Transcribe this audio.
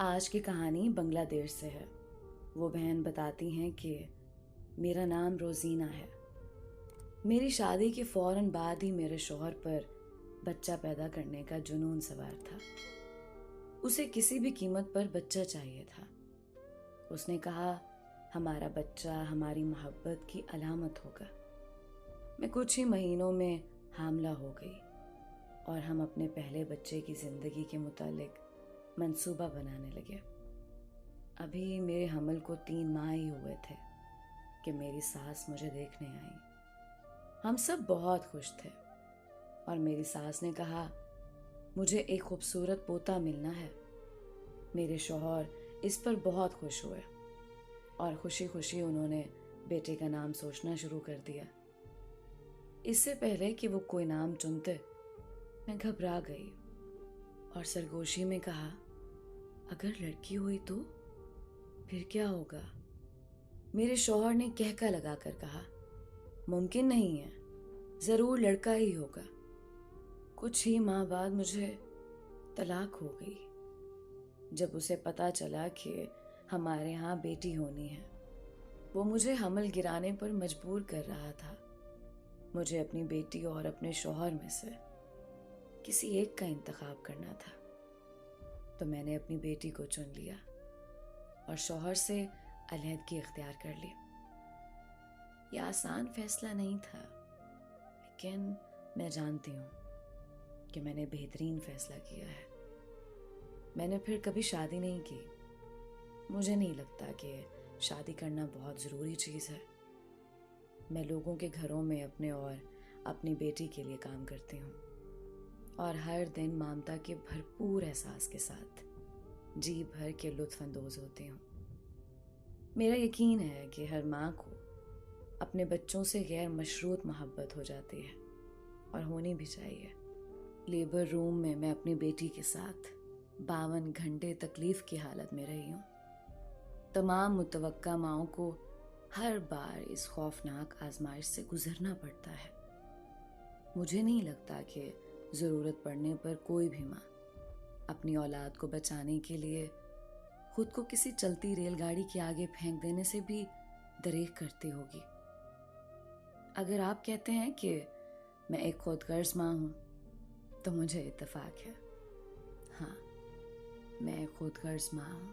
آج کی کہانی بنگلہ دیش سے ہے۔ وہ بہن بتاتی ہیں کہ میرا نام روزینہ ہے۔ میری شادی کے فوراً بعد ہی میرے شوہر پر بچہ پیدا کرنے کا جنون سوار تھا۔ اسے کسی بھی قیمت پر بچہ چاہیے تھا۔ اس نے کہا ہمارا بچہ ہماری محبت کی علامت ہوگا۔ میں کچھ ہی مہینوں میں حاملہ ہو گئی اور ہم اپنے پہلے بچے کی زندگی کے متعلق منصوبہ بنانے لگے۔ ابھی میرے حمل کو 3 ماہ ہی ہوئے تھے کہ میری ساس مجھے دیکھنے آئی۔ ہم سب بہت خوش تھے اور میری ساس نے کہا مجھے ایک خوبصورت پوتا ملنا ہے۔ میرے شوہر اس پر بہت خوش ہوئے اور خوشی خوشی انہوں نے بیٹے کا نام سوچنا شروع کر دیا۔ اس سے پہلے کہ وہ کوئی نام چنتے میں گھبرا گئی اور سرگوشی میں کہا اگر لڑکی ہوئی تو پھر کیا ہوگا؟ میرے شوہر نے کہکا لگا کر کہا ممکن نہیں ہے، ضرور لڑکا ہی ہوگا۔ کچھ ہی ماہ بعد مجھے طلاق ہو گئی۔ جب اسے پتا چلا کہ ہمارے ہاں بیٹی ہونی ہے، وہ مجھے حمل گرانے پر مجبور کر رہا تھا۔ مجھے اپنی بیٹی اور اپنے شوہر میں سے کسی ایک کا انتخاب کرنا تھا، تو میں نے اپنی بیٹی کو چن لیا اور شوہر سے علیحدگی اختیار کر لی۔ یہ آسان فیصلہ نہیں تھا، لیکن میں جانتی ہوں کہ میں نے بہترین فیصلہ کیا ہے۔ میں نے پھر کبھی شادی نہیں کی۔ مجھے نہیں لگتا کہ شادی کرنا بہت ضروری چیز ہے۔ میں لوگوں کے گھروں میں اپنے اور اپنی بیٹی کے لیے کام کرتی ہوں اور ہر دن ممتا کے بھرپور احساس کے ساتھ جی بھر کے لطف اندوز ہوتی ہوں۔ میرا یقین ہے کہ ہر ماں کو اپنے بچوں سے غیر مشروط محبت ہو جاتی ہے اور ہونی بھی چاہیے۔ لیبر روم میں میں اپنی بیٹی کے ساتھ 52 گھنٹے تکلیف کی حالت میں رہی ہوں۔ تمام متوقع ماؤں کو ہر بار اس خوفناک آزمائش سے گزرنا پڑتا ہے۔ مجھے نہیں لگتا کہ ضرورت پڑنے پر کوئی بھی ماں اپنی اولاد کو بچانے کے لیے خود کو کسی چلتی ریل گاڑی کے آگے پھینک دینے سے بھی دریغ کرتی ہوگی۔ اگر آپ کہتے ہیں کہ میں ایک خود غرض ماں ہوں تو مجھے اتفاق ہے۔ ہاں، میں ایک خود غرض ماں ہوں۔